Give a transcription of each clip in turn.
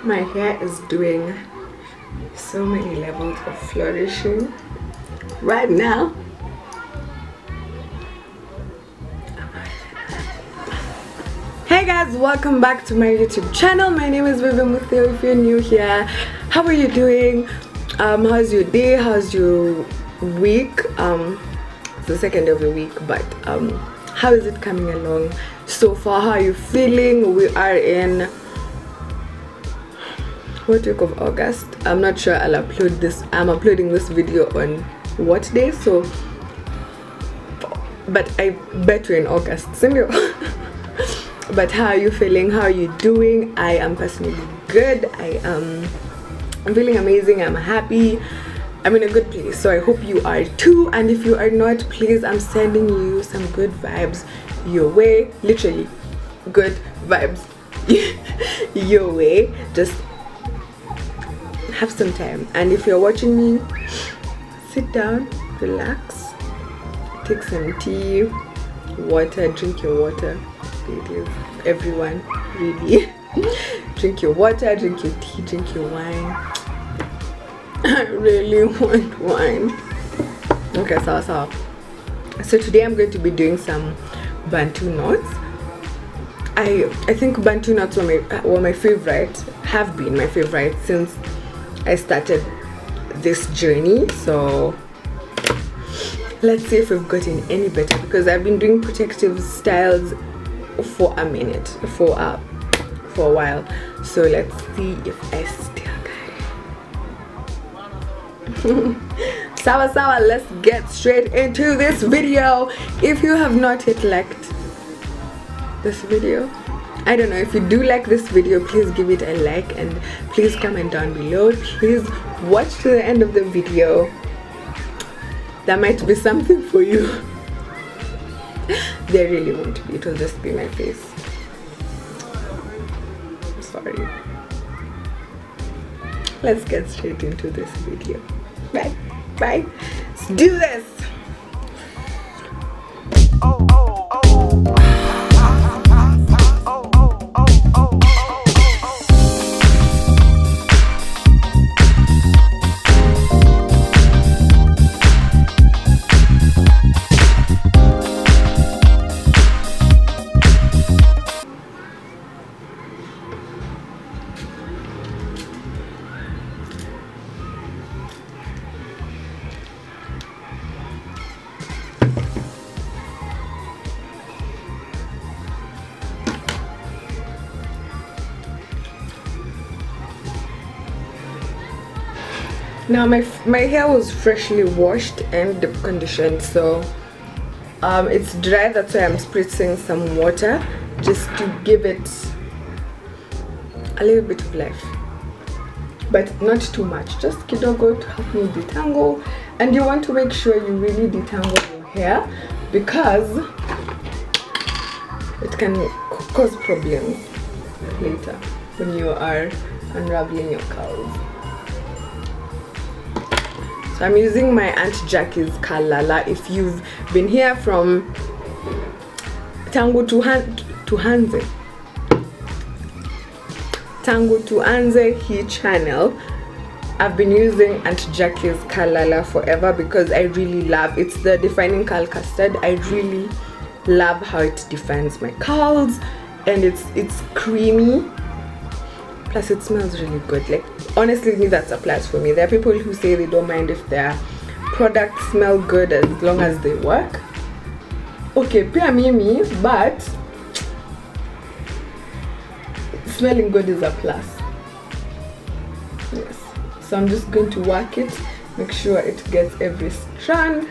My hair is doing so many levels of flourishing right now. Hey guys, welcome back to my YouTube channel. My name is Vivy Mutheu. If you're new here, how are you doing? How's your day? How's your week? It's the second day of the week, but how is it coming along so far? How are you feeling? We are in what week of August? I'm not sure. I'll upload this. I'm uploading this video on what day? So, but I bet we're in August. But how are you feeling? How are you doing? I am personally good. I'm feeling amazing. I'm happy. I'm in a good place, so I hope you are too. And if you are not, please, I'm sending you some good vibes your way. Literally good vibes your way. Just have some time, and if you're watching me, sit down, relax, take some tea, water, drink your water. Ladies, everyone, really drink your water, drink your tea, drink your wine. I really want wine. Okay, so today I'm going to be doing some Bantu knots. I think Bantu knots were my favorite, have been my favorite since I started this journey. So let's see if we've gotten any better, because I've been doing protective styles for a minute, for a while. So let's see if I still got it. Sawa, let's get straight into this video. If you have not yet liked this video, I don't know, if you do like this video, please give it a like, and please comment down below. Please watch to the end of the video. That might be something for you. There really won't be. It will just be my face. I'm sorry. Let's get straight into this video. Bye. Let's do this. Now my hair was freshly washed and deep conditioned, so it's dry. That's why I'm spritzing some water just to give it a little bit of life, but not too much, just kidogo to help me detangle. And you want to make sure you really detangle your hair, because it can cause problems later when you are unraveling your curls. I'm using my Aunt Jackie's Kalala. If you've been here from Tangu to Hanze, he channel, I've been using Aunt Jackie's Kalala forever because I really love it. It's the defining curl custard. I really love how it defines my curls, and it's creamy, plus it smells really good. Like, honestly, that's a plus for me. There are people who say they don't mind if their products smell good as long as they work. Okay, pia mimi, but smelling good is a plus. Yes. So I'm just going to work it, make sure it gets every strand.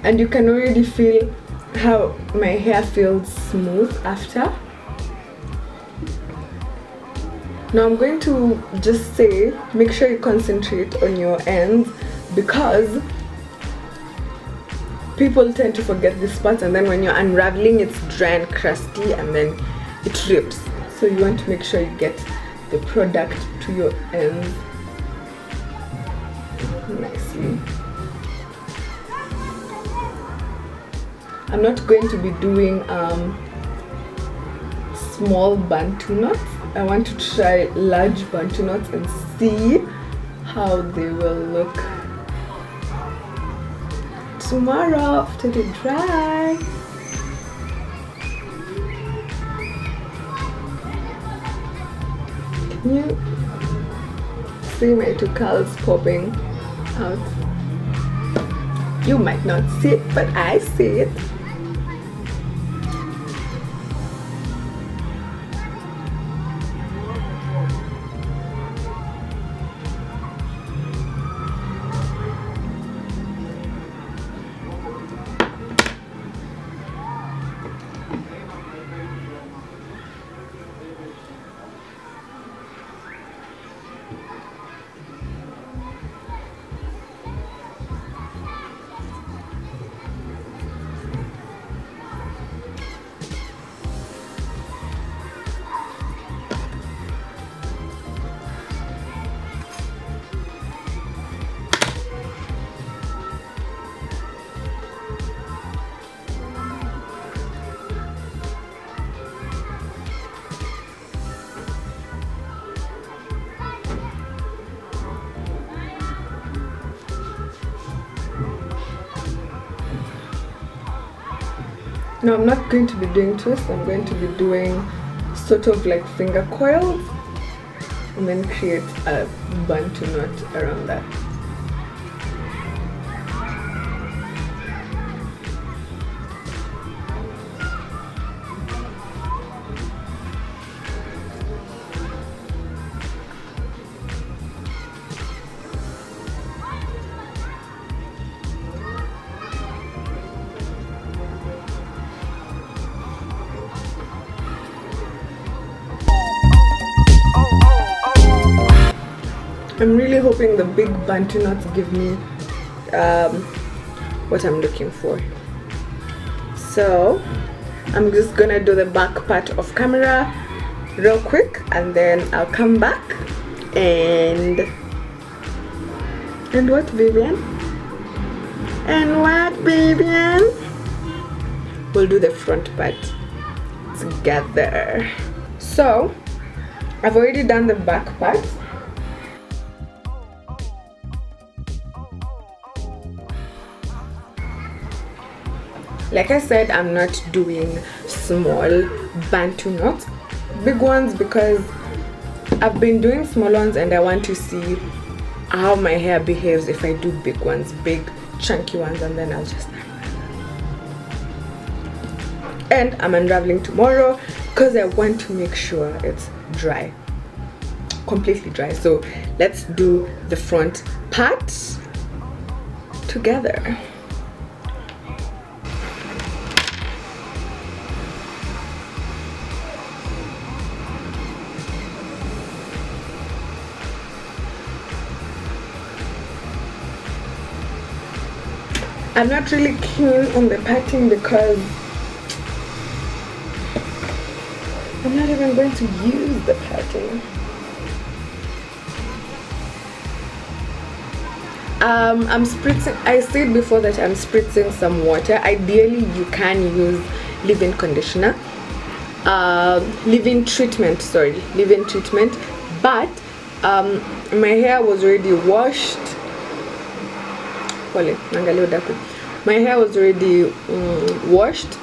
And you can already feel how my hair feels smooth after. Now I'm going to just say, make sure you concentrate on your ends, because people tend to forget this part, and then when you're unraveling, it's dry and crusty, and then it rips. So you want to make sure you get the product to your ends nicely. I'm not going to be doing small Bantu knots. I want to try large Bantu knots and see how they will look tomorrow after they dry. Can you see my two curls popping out? You might not see it, but I see it. No, I'm not going to be doing twists. I'm going to be doing sort of like finger coils and then create a Bantu knot around that. I'm really hoping the big Bantu knots give me what I'm looking for. So I'm just gonna do the back part of camera real quick and then I'll come back and what, Vivian? And what, Vivian? We'll do the front part together. So I've already done the back part. Like I said, I'm not doing small Bantu knots, big ones, because I've been doing small ones and I want to see how my hair behaves if I do big ones, big chunky ones, and then I'll just and I'm unraveling tomorrow because I want to make sure it's dry, completely dry. So let's do the front part together. I'm not really keen on the parting because I'm not even going to use the parting. I'm spritzing, I said before that I'm spritzing some water. Ideally you can use leave-in conditioner, leave-in treatment, but my hair was already washed. My hair was already washed,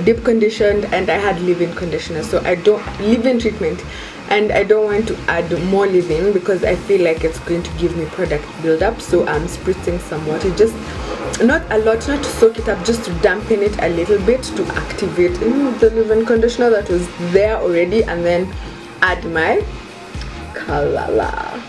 deep conditioned, and I had leave-in conditioner, so I don't leave-in treatment, and I don't want to add more leave-in because I feel like it's going to give me product buildup. So I'm spritzing some water, just not a lot, not to soak it up, just to dampen it a little bit, to activate the leave-in conditioner that was there already, and then add my kalala.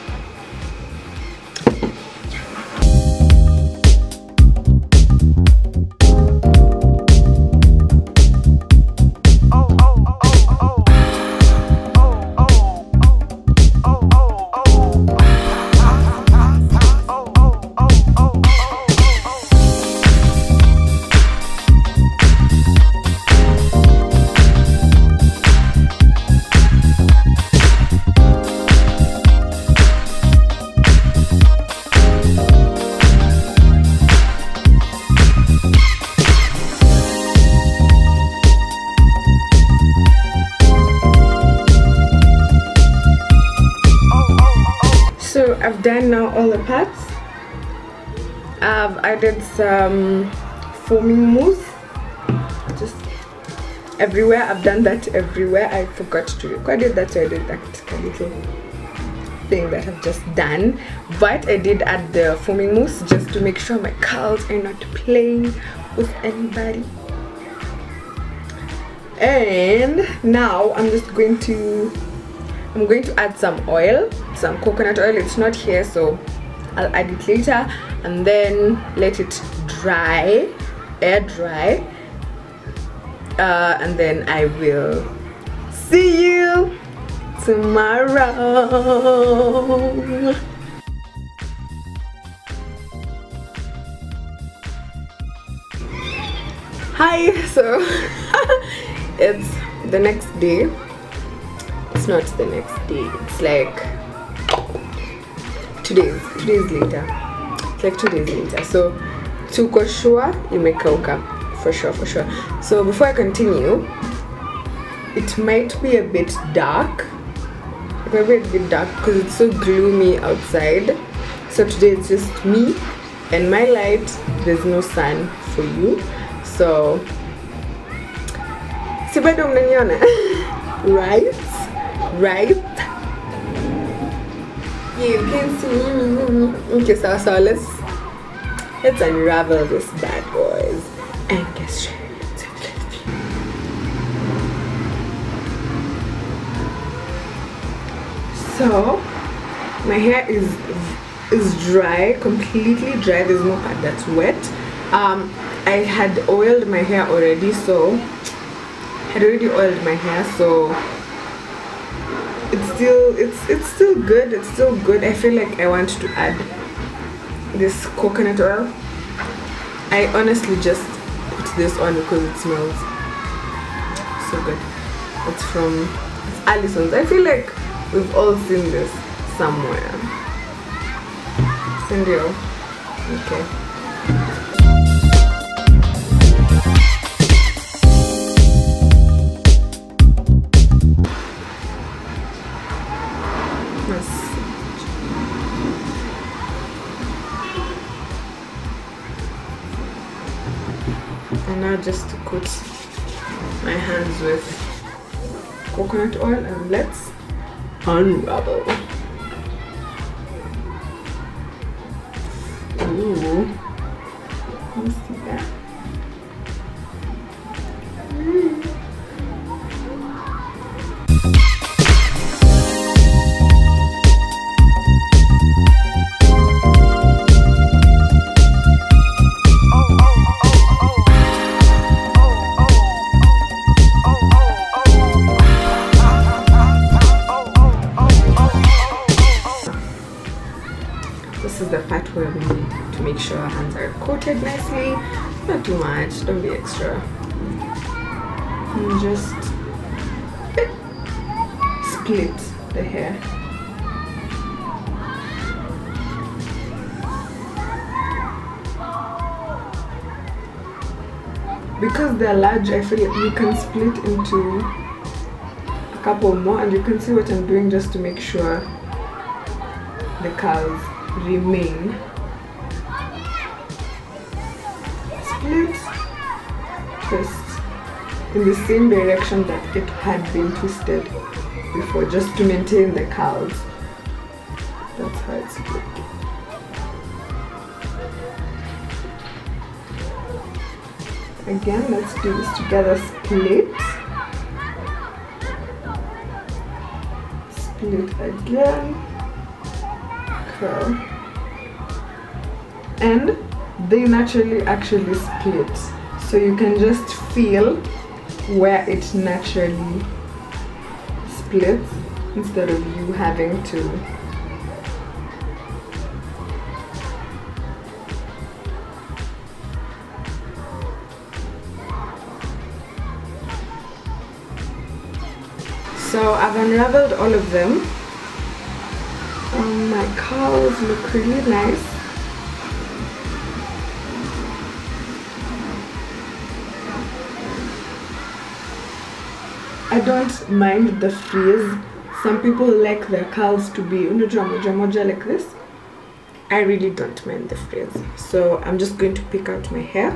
I've done now all the parts. I've added some foaming mousse just everywhere. I've done that everywhere. I forgot to record it, that's why I did that little thing that I've just done. But I did add the foaming mousse just to make sure my curls are not playing with anybody. And now I'm going to add some oil, some coconut oil. It's not here, so I'll add it later, and then let it dry, air dry, and then I will see you tomorrow. Hi, so it's the next day. It's not the next day, it's like 2 days later. It's like 2 days later, so tuko sure imekauka for sure. So before I continue, it might be a bit dark. It might be a bit dark because it's so gloomy outside. So today it's just me and my light. There's no sun for you, so si bado mnaniona right? You can see. Okay, so let's unravel this bad boys and get straight into it. So my hair is dry, completely dry. There's no part that's wet. I had oiled my hair already, so it's still good. It's still good. I feel like I want to add this coconut oil. I honestly just put this on because it smells so good. It's Allison's. I feel like we've all seen this somewhere. Cindy, okay. And now just to coat my hands with coconut oil, and let's unravel. Ooh, you see that? This is the part where we need to make sure our hands are coated nicely. Not too much, don't be extra. And just split the hair. Because they're large, I feel like you can split into a couple more, and you can see what I'm doing just to make sure the curls remain. Split, twist in the same direction that it had been twisted before, just to maintain the curls. That's how it's split. Again, let's do this together. Split, split again, curl, and they naturally actually split, so you can just feel where it naturally splits instead of you having to So I've unraveled all of them. My curls look really nice. I don't mind the frizz Some people like their curls to be moja like this. I really don't mind the frizz, so I'm just going to pick out my hair.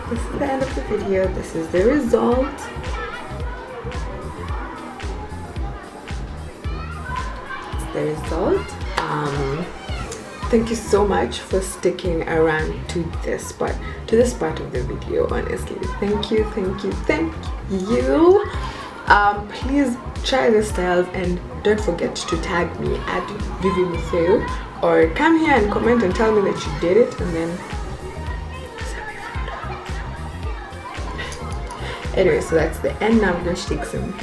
This is the end of the video. This is the result. It's the result. Thank you so much for sticking around to this part of the video. Honestly, thank you. Please try the styles and don't forget to tag me at vivy mutheu, or come here and comment and tell me that you did it, and then anyway, so that's the end. Now I'm going to take some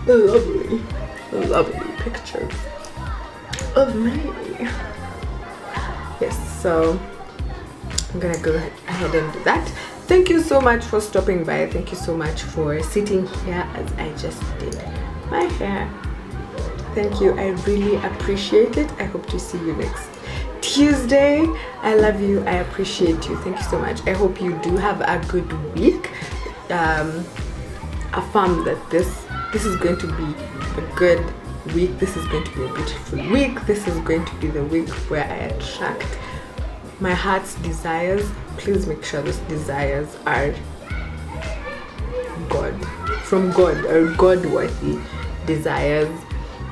lovely pictures of me. Yes, so I'm gonna go ahead and do that. Thank you so much for stopping by. Thank you so much for sitting here as I just did my hair. Thank you, I really appreciate it. I hope to see you next Tuesday. I love you, I appreciate you. Thank you so much. I hope you do have a good week. Affirm that this is going to be a good week. This is going to be a beautiful week. This is going to be the week where I attract my heart's desires. Please make sure those desires are from God, or God-worthy desires,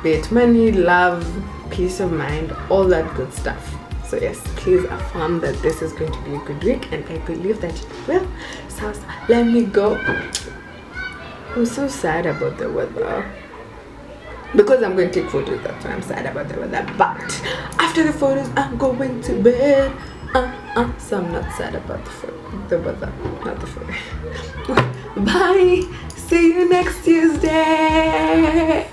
be it money, love, peace of mind, all that good stuff. So yes, please affirm that this is going to be a good week, and I believe that it will. So let me go. I'm so sad about the weather, because I'm going to take photos. That's why I'm sad about the weather. But after the photos, I'm going to bed. So I'm not sad about the weather, not the photo. Bye. See you next Tuesday.